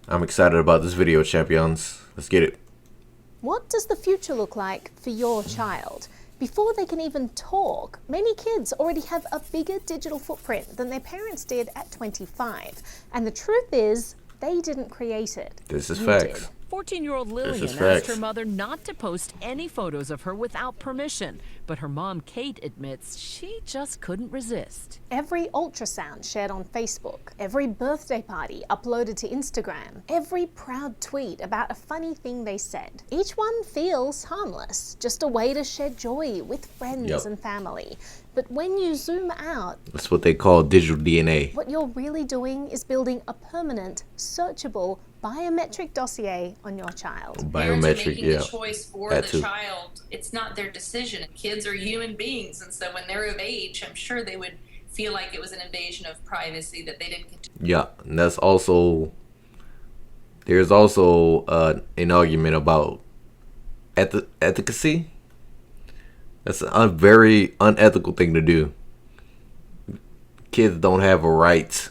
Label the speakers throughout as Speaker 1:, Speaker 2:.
Speaker 1: I'm excited about this video, champions. Let's get it.
Speaker 2: What does the future look like for your child? Before they can even talk, many kids already have a bigger digital footprint than their parents did at 25. And the truth is, they didn't create it.
Speaker 1: This is
Speaker 2: You
Speaker 1: facts.
Speaker 2: did.
Speaker 3: 14-year-old Lillian asked
Speaker 1: facts.
Speaker 3: her mother not to post any photos of her without permission, but her mom, Kate, admits she just couldn't resist.
Speaker 2: Every ultrasound shared on Facebook, every birthday party uploaded to Instagram, every proud tweet about a funny thing they said. Each one feels harmless, just a way to share joy with friends and family. But when you zoom out,
Speaker 1: That's what they call digital DNA.
Speaker 2: what you're really doing is building a permanent, searchable, biometric dossier on your child.
Speaker 4: Parents are
Speaker 1: Biometric,
Speaker 4: making
Speaker 1: yeah.
Speaker 4: the choice for
Speaker 1: That
Speaker 4: the
Speaker 1: too.
Speaker 4: child. It's not their decision. Kids are human beings, and so when they're of age, I'm sure they would feel like it was an invasion of privacy that they didn't get to.
Speaker 1: Yeah, and that's also, there's also an argument about efficacy. That's a very unethical thing to do. Kids don't have a right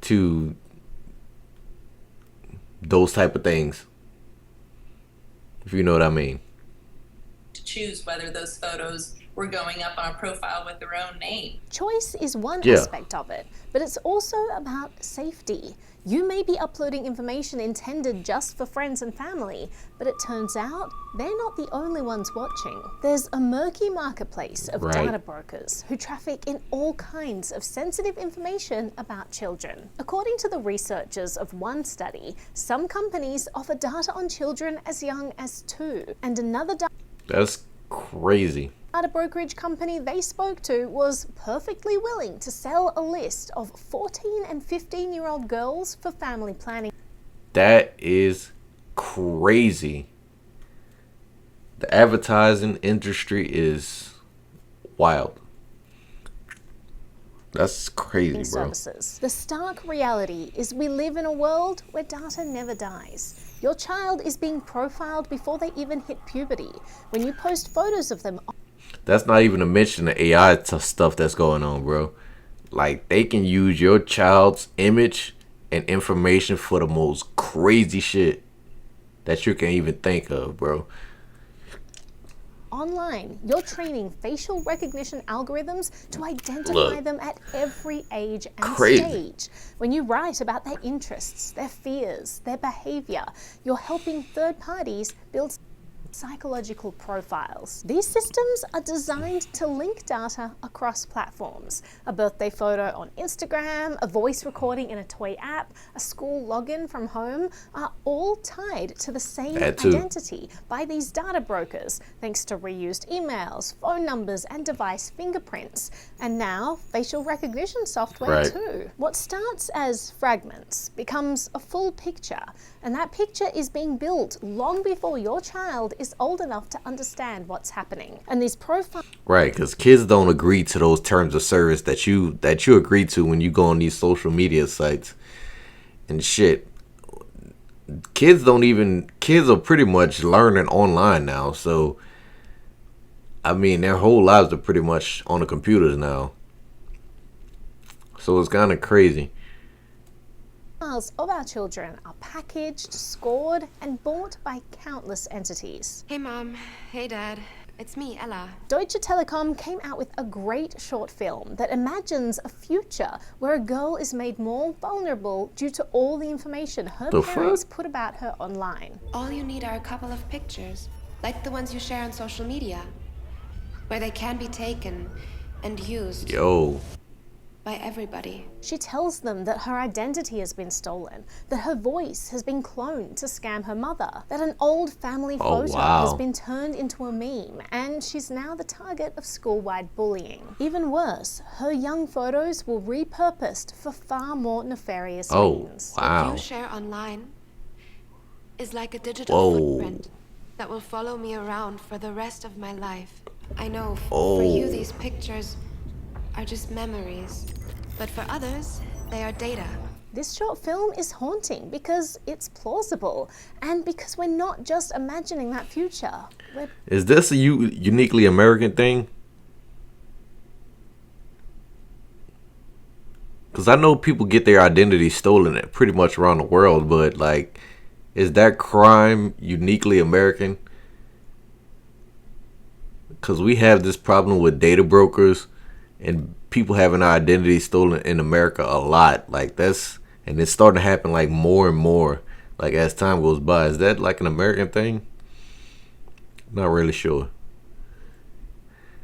Speaker 1: to those type of things, if you know what I mean.
Speaker 4: Choose whether those photos were going up on a profile with their own name.
Speaker 2: Choice is one
Speaker 1: Yeah.
Speaker 2: aspect of it, but it's also about safety. You may be uploading information intended just for friends and family, but it turns out they're not the only ones watching. There's a murky marketplace of
Speaker 1: Right.
Speaker 2: data brokers who traffic in all kinds of sensitive information about children. According to the researchers of one study, some companies offer data on children as young as 2, and another
Speaker 1: That's crazy.
Speaker 2: data brokerage company they spoke to was perfectly willing to sell a list of 14 and 15-year-old girls for family planning.
Speaker 1: That is crazy. The advertising industry is wild. That's crazy, bro.
Speaker 2: Services. The stark reality is we live in a world where data never dies. Your child is being profiled before they even hit puberty. When you post photos of them,
Speaker 1: That's not even to mention the AI stuff that's going on, bro. Like, they can use your child's image and information for the most crazy shit that you can even think of, bro.
Speaker 2: online, you're training facial recognition algorithms to identify
Speaker 1: Look.
Speaker 2: them at every age and
Speaker 1: Crazy.
Speaker 2: stage. When you write about their interests, their fears, their behavior, you're helping third parties build psychological profiles. These systems are designed to link data across platforms. A birthday photo on Instagram, a voice recording in a toy app, a school login from home are all tied to the same
Speaker 1: That too.
Speaker 2: identity by these data brokers, thanks to reused emails, phone numbers, and device fingerprints. And now, facial recognition software
Speaker 1: Right.
Speaker 2: too. What starts as fragments becomes a full picture, and that picture is being built long before your child is old enough to understand what's happening. And these profiles
Speaker 1: Right, because kids don't agree to those terms of service that you agree to when you go on these social media sites and shit. Kids are pretty much learning online now, so I mean their whole lives are pretty much on the computers now. So it's kind of crazy.
Speaker 2: of our children are packaged, scored, and bought by countless entities.
Speaker 5: Hey Mom, hey Dad, it's me, Ella.
Speaker 2: Deutsche Telekom came out with a great short film that imagines a future where a girl is made more vulnerable due to all the information her
Speaker 1: The
Speaker 2: parents
Speaker 1: fuck?
Speaker 2: put about her online.
Speaker 5: All you need are a couple of pictures, like the ones you share on social media, where they can be taken and used
Speaker 1: Yo,
Speaker 5: by everybody.
Speaker 2: She tells them that her identity has been stolen, that her voice has been cloned to scam her mother, that an old family
Speaker 1: Oh,
Speaker 2: photo
Speaker 1: wow.
Speaker 2: has been turned into a meme, and she's now the target of school-wide bullying. Even worse, her young photos were repurposed for far more nefarious means.
Speaker 5: What
Speaker 1: wow.
Speaker 5: you share online is like a digital
Speaker 1: Whoa.
Speaker 5: footprint that will follow me around for the rest of my life. I know for you these pictures are just memories, but for others, they are data.
Speaker 2: This short film is haunting because it's plausible, and because we're not just imagining that future. We're
Speaker 1: Is this a uniquely American thing? Because I know people get their identity stolen pretty much around the world, but like, is that crime uniquely American? Because we have this problem with data brokers and people having our identity stolen in America a lot. Like and it's starting to happen like more and more, like as time goes by. Is that like an American thing? Not really sure.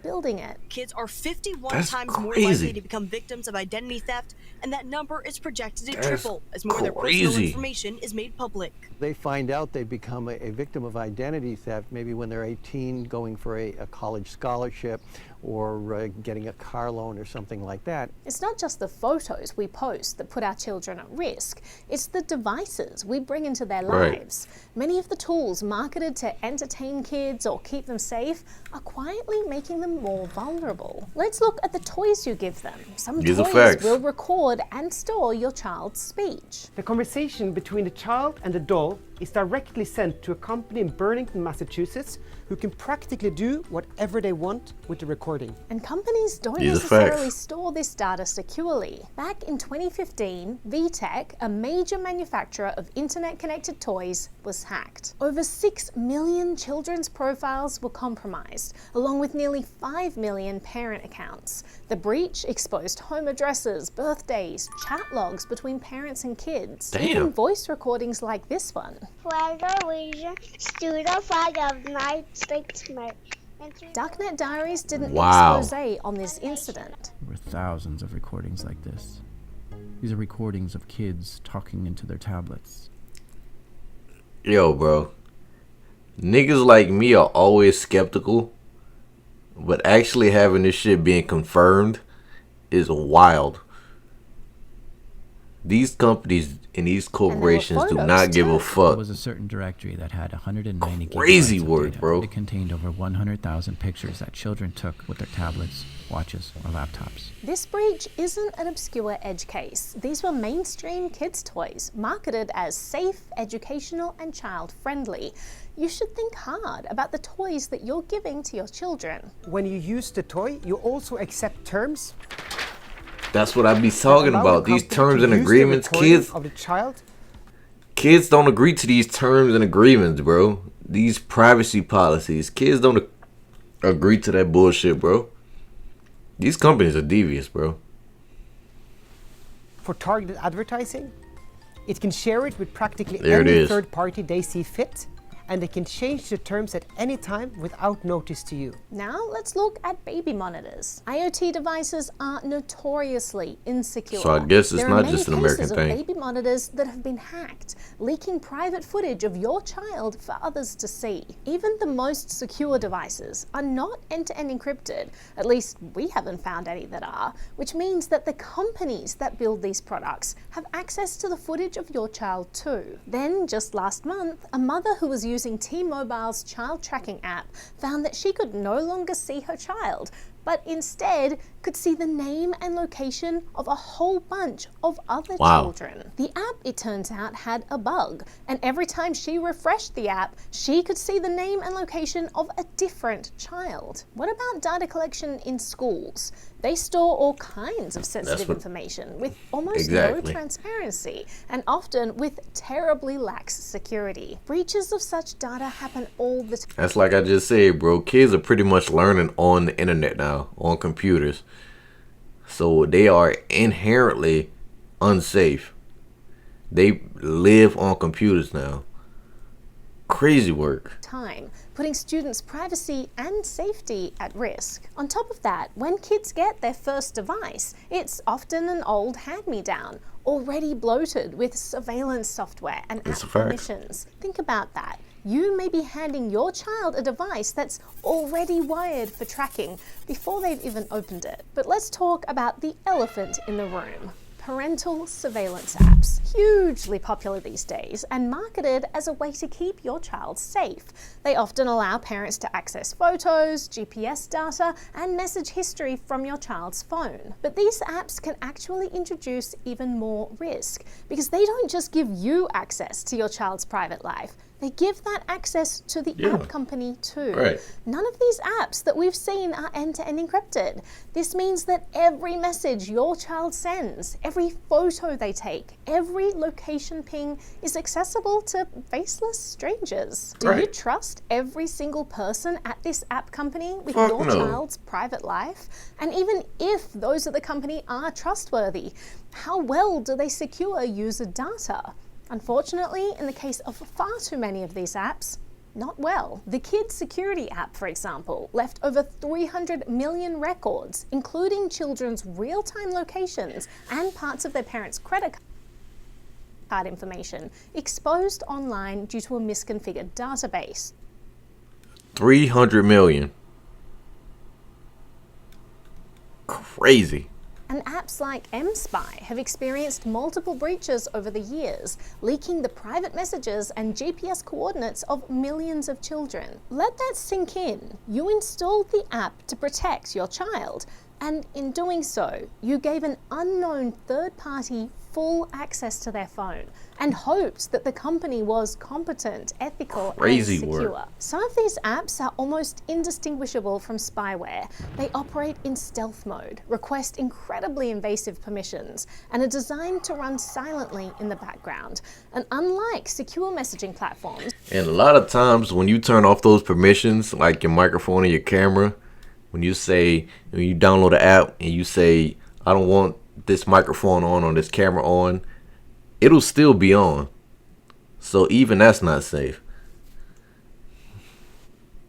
Speaker 2: Building it.
Speaker 6: Kids are 51
Speaker 1: That's
Speaker 6: times more
Speaker 1: crazy.
Speaker 6: likely to become victims of identity theft, and that number is projected to
Speaker 1: That's
Speaker 6: triple as more of their personal
Speaker 1: crazy.
Speaker 6: information is made public.
Speaker 7: They find out they become a victim of identity theft maybe when they're 18, going for a college scholarship or getting a car loan or something like that.
Speaker 2: It's not just the photos we post that put our children at risk, it's the devices we bring into their
Speaker 1: Right.
Speaker 2: lives. Many of the tools marketed to entertain kids or keep them safe are quietly making them more vulnerable. Let's look at the toys you give them. Some
Speaker 1: These are
Speaker 2: toys
Speaker 1: facts.
Speaker 2: will record and store your child's speech.
Speaker 8: The conversation between the child and the doll is directly sent to a company in Burlington, Massachusetts, who can practically do whatever they want with the recording.
Speaker 2: And companies don't
Speaker 1: These are
Speaker 2: necessarily
Speaker 1: facts.
Speaker 2: store this data securely. Back in 2015, VTech, a major manufacturer of internet-connected toys, was hacked. Over 6 million children's profiles were compromised, along with nearly 5 million parent accounts. The breach exposed home addresses, birthdays, chat logs between parents and kids,
Speaker 1: Damn.
Speaker 2: even voice recordings like this one.
Speaker 9: Flag of allegiance to the flag of the United States of America.
Speaker 2: Darknet Diaries did an
Speaker 1: Wow.
Speaker 2: expose on this incident.
Speaker 10: There were thousands of recordings like this. These are recordings of kids talking into their tablets.
Speaker 1: Yo, bro. Niggas like me are always skeptical, but actually having this shit being confirmed is wild. These companies and these corporations do
Speaker 2: photos,
Speaker 1: not give a
Speaker 2: too.
Speaker 10: There
Speaker 1: fuck.
Speaker 10: was a certain directory that had 190
Speaker 1: Crazy
Speaker 10: gigabytes of
Speaker 1: work,
Speaker 10: data.
Speaker 1: bro.
Speaker 10: It contained over 100,000 pictures that children took with their tablets, watches, or laptops.
Speaker 2: This breach isn't an obscure edge case. These were mainstream kids' toys, marketed as safe, educational, and child-friendly. You should think hard about the toys that you're giving to your children.
Speaker 8: When you use the toy, you also accept terms.
Speaker 1: That's what I be
Speaker 8: that
Speaker 1: talking
Speaker 8: allow the
Speaker 1: about. These
Speaker 8: company
Speaker 1: terms
Speaker 8: to
Speaker 1: and
Speaker 8: use the
Speaker 1: agreements,
Speaker 8: recording
Speaker 1: kids.
Speaker 8: of the child.
Speaker 1: Kids don't agree to these terms and agreements, bro. These privacy policies. Kids don't agree to that bullshit, bro. These companies are devious, bro.
Speaker 8: For targeted advertising, it can share it with practically
Speaker 1: There it
Speaker 8: any
Speaker 1: is.
Speaker 8: third party they see fit, and they can change the terms at any time without notice to you.
Speaker 2: Now let's look at baby monitors. IoT devices are notoriously insecure.
Speaker 1: So I guess it's
Speaker 2: There
Speaker 1: not
Speaker 2: are
Speaker 1: just
Speaker 2: many
Speaker 1: an American
Speaker 2: cases
Speaker 1: thing.
Speaker 2: of baby monitors that have been hacked, leaking private footage of your child for others to see. Even the most secure devices are not end-to-end encrypted. At least we haven't found any that are, which means that the companies that build these products have access to the footage of your child too. Then, just last month, a mother who was using T-Mobile's child tracking app found that she could no longer see her child, but instead could see the name and location of a whole bunch of other
Speaker 1: Wow.
Speaker 2: children. The app, it turns out, had a bug, and every time she refreshed the app, she could see the name and location of a different child. What about data collection in schools? They store all kinds of sensitive
Speaker 1: what-
Speaker 2: information with almost
Speaker 1: Exactly.
Speaker 2: no transparency, and often with terribly lax security. Breaches of such data happen all the time.
Speaker 1: That's like I just said, bro. Kids are pretty much learning on the internet now, on computers. So they are inherently unsafe. They live on computers now. Crazy work.
Speaker 2: Time, putting students' privacy and safety at risk. On top of that, when kids get their first device, it's often an old hand-me-down, already bloated with surveillance software and
Speaker 1: It's
Speaker 2: app
Speaker 1: a fact.
Speaker 2: permissions. Think about that. You may be handing your child a device that's already wired for tracking before they've even opened it. But let's talk about the elephant in the room. Parental surveillance apps, hugely popular these days and marketed as a way to keep your child safe. They often allow parents to access photos, GPS data, and message history from your child's phone. But these apps can actually introduce even more risk because they don't just give you access to your child's private life. They give that access to the app company too.
Speaker 1: Right.
Speaker 2: None of these apps that we've seen are end-to-end encrypted. This means that every message your child sends, every photo they take, every location ping is accessible to faceless strangers. Do you trust every single person at this app company with your child's private life? And even if those at the company are trustworthy, how well do they secure user data? Unfortunately, in the case of far too many of these apps, not well. The Kids Security app, for example, left over 300 million records, including children's real-time locations and parts of their parents' credit card information, exposed online due to a misconfigured database.
Speaker 1: 300 million. Crazy.
Speaker 2: And apps like mSpy have experienced multiple breaches over the years, leaking the private messages and GPS coordinates of millions of children. Let that sink in. You installed the app to protect your child, and in doing so, you gave an unknown third party full access to their phone and hoped that the company was competent, ethical, and secure. Some of these apps are almost indistinguishable from spyware. They operate in stealth mode, request incredibly invasive permissions, and are designed to run silently in the background. And unlike secure messaging platforms,
Speaker 1: and a lot of times when you turn off those permissions, like your microphone and your camera, when you download the app and you say, I don't want this microphone on or this camera on, it'll still be on. So even that's not safe.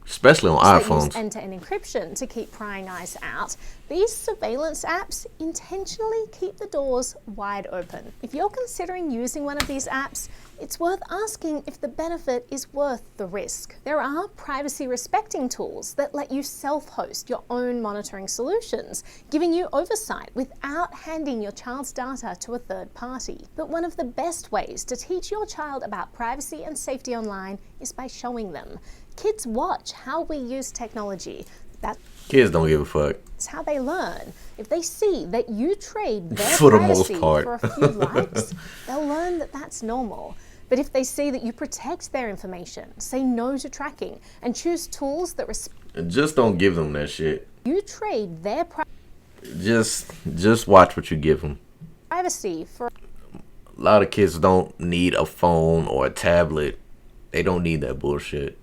Speaker 1: Especially on iPhones.
Speaker 2: Use end-to-end encryption to keep prying eyes out. These surveillance apps intentionally keep the doors wide open. If you're considering using one of these apps, it's worth asking if the benefit is worth the risk. There are privacy-respecting tools that let you self-host your own monitoring solutions, giving you oversight without handing your child's data to a third party. But one of the best ways to teach your child about privacy and safety online is by showing them. Kids watch how we use technology.
Speaker 1: Kids don't give a fuck.
Speaker 2: That's how they learn. If they see that you trade their
Speaker 1: for the
Speaker 2: privacy
Speaker 1: most part
Speaker 2: for a few likes, they'll learn that that's normal. But if they see that you protect their information, say no to tracking, and choose tools that
Speaker 1: just don't give them that shit.
Speaker 2: You trade their
Speaker 1: just watch what you give them.
Speaker 2: Privacy for
Speaker 1: a lot of kids don't need a phone or a tablet. They don't need that bullshit.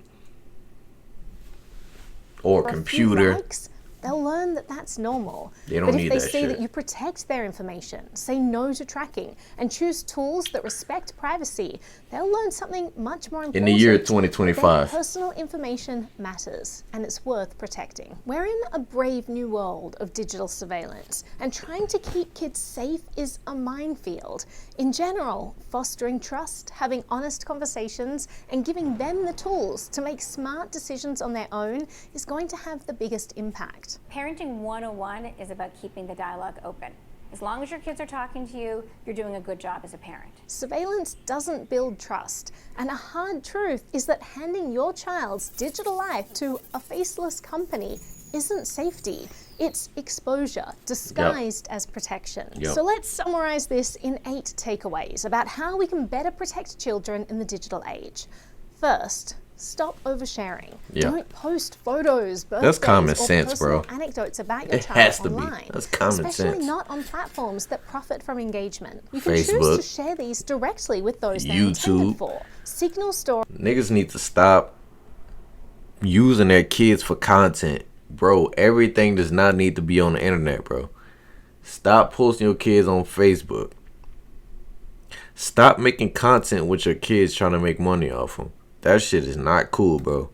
Speaker 1: Or a computer.
Speaker 2: Likes, they'll learn that that's normal.
Speaker 1: They don't need that shit.
Speaker 2: But if they see that you protect their information, say no to tracking, and choose tools that respect privacy, they'll learn something much more important.
Speaker 1: In the year 2025.
Speaker 2: Personal information matters, and it's worth protecting. We're in a brave new world of digital surveillance, and trying to keep kids safe is a minefield. In general, fostering trust, having honest conversations, and giving them the tools to make smart decisions on their own is going to have the biggest impact.
Speaker 11: Parenting 101 is about keeping the dialogue open. As long as your kids are talking to you, you're doing a good job as a parent.
Speaker 2: Surveillance doesn't build trust, and a hard truth is that handing your child's digital life to a faceless company isn't safety. It's exposure disguised as protection. So let's summarize this in 8 takeaways about how we can better protect children in the digital age. First, stop oversharing. Don't post photos, birthdays,
Speaker 1: that's common
Speaker 2: or
Speaker 1: sense, bro.
Speaker 2: Anecdotes about your
Speaker 1: it
Speaker 2: child
Speaker 1: has to
Speaker 2: online.
Speaker 1: be. That's common
Speaker 2: especially
Speaker 1: sense.
Speaker 2: not on platforms that profit from engagement. You can
Speaker 1: Facebook,
Speaker 2: choose to share these directly with those they're intended for. Signal store.
Speaker 1: Niggas need to stop using their kids for content. Bro, everything does not need to be on the internet, bro. Stop posting your kids on Facebook. Stop making content with your kids trying to make money off them. That shit is not cool, bro.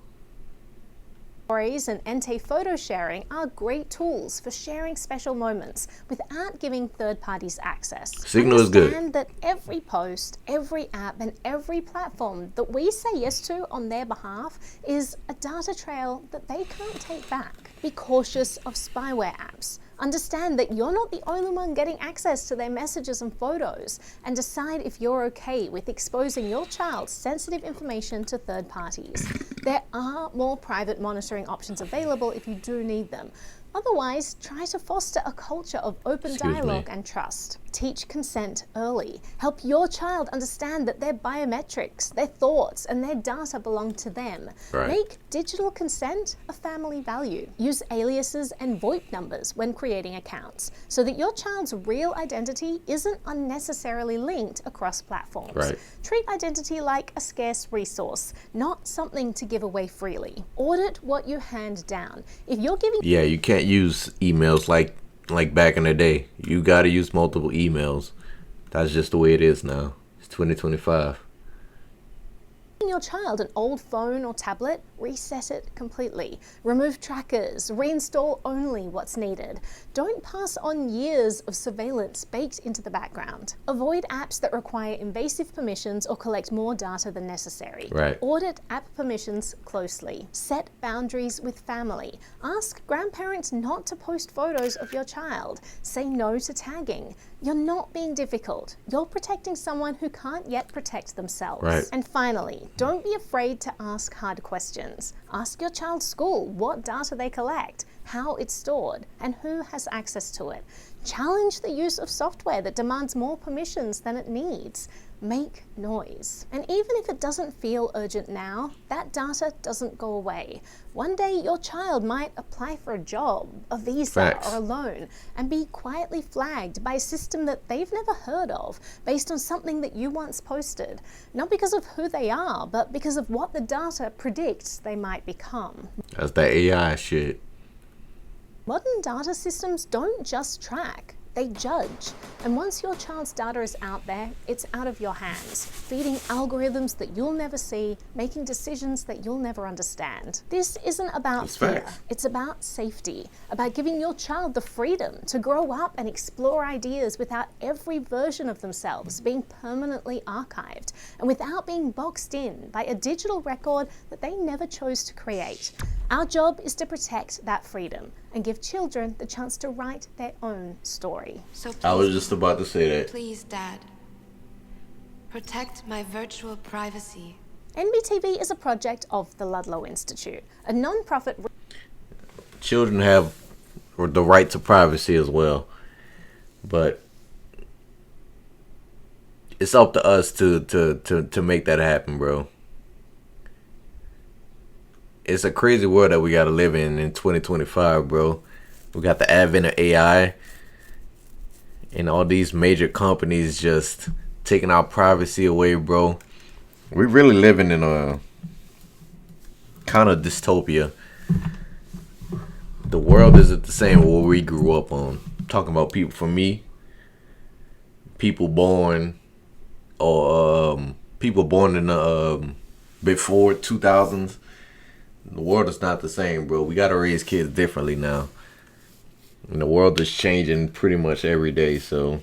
Speaker 2: Stories and Ente photo sharing are great tools for sharing special moments without giving third parties access.
Speaker 1: Signal is good.
Speaker 2: Understand that every post, every app, and every platform that we say yes to on their behalf is a data trail that they can't take back. Be cautious of spyware apps. Understand that you're not the only one getting access to their messages and photos, and decide if you're okay with exposing your child's sensitive information to third parties. There are more private monitoring options available if you do need them. Otherwise, try to foster a culture of open dialogue and trust. Teach consent early. Help your child understand that their biometrics, their thoughts, and their data belong to them.
Speaker 1: Right.
Speaker 2: Make digital consent a family value. Use aliases and VoIP numbers when creating accounts so that your child's real identity isn't unnecessarily linked across platforms.
Speaker 1: Right.
Speaker 2: Treat identity like a scarce resource, not something to give away freely. Audit what you hand down. If you're giving
Speaker 1: Yeah, you can't use emails like back in the day. You got to use multiple emails. That's just the way it is now. It's 2025.
Speaker 2: your child an old phone or tablet, reset it completely. Remove trackers, reinstall only what's needed. Don't pass on years of surveillance baked into the background. Avoid apps that require invasive permissions or collect more data than necessary.
Speaker 1: Right.
Speaker 2: Audit app permissions closely. Set boundaries with family. Ask grandparents not to post photos of your child. Say no to tagging. You're not being difficult. You're protecting someone who can't yet protect themselves.
Speaker 1: Right.
Speaker 2: And finally, don't be afraid to ask hard questions. Ask your child's school what data they collect, how it's stored, and who has access to it. Challenge the use of software that demands more permissions than it needs. Make noise. And even if it doesn't feel urgent now, that data doesn't go away. One day your child might apply for a job, a visa,
Speaker 1: Facts.
Speaker 2: or a loan and be quietly flagged by a system that they've never heard of based on something that you once posted. Not because of who they are, but because of what the data predicts they might become.
Speaker 1: That's that AI shit.
Speaker 2: Modern data systems don't just track, they judge. And once your child's data is out there, it's out of your hands, feeding algorithms that you'll never see, making decisions that you'll never understand. This isn't about
Speaker 1: That's
Speaker 2: fear,
Speaker 1: facts.
Speaker 2: it's about safety, about giving your child the freedom to grow up and explore ideas without every version of themselves being permanently archived, and without being boxed in by a digital record that they never chose to create. Our job is to protect that freedom and give children the chance to write their own story.
Speaker 5: So please,
Speaker 1: I was just about to say that.
Speaker 5: please, Dad, protect my virtual privacy.
Speaker 2: NBTV is a project of the Ludlow Institute, a non-profit.
Speaker 1: Children have the right to privacy as well, but it's up to us to make that happen, bro. It's a crazy world that we gotta live in 2025, bro. We got the advent of AI and all these major companies just taking our privacy away, bro. We really living in a kind of dystopia. The world isn't the same what we grew up on. I'm talking about people, for me, people born or people born in the before 2000s. The world is not the same, bro. We gotta raise kids differently now. And the world is changing pretty much every day, so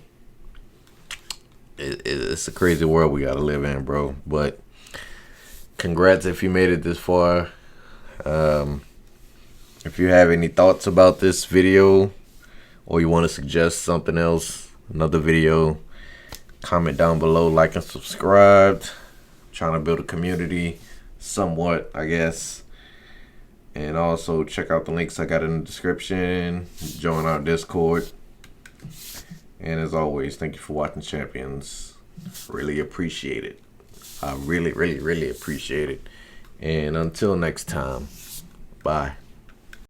Speaker 1: it's a crazy world we gotta live in, bro. But congrats if you made it this far. If you have any thoughts about this video or you want to suggest something else, another video, comment down below, like and subscribe. Trying to build a community somewhat, I guess. And also check out the links I got in the description. Join our Discord. And as always, thank you for watching, champions. Really appreciate it. I really, really, really appreciate it. And until next time, bye.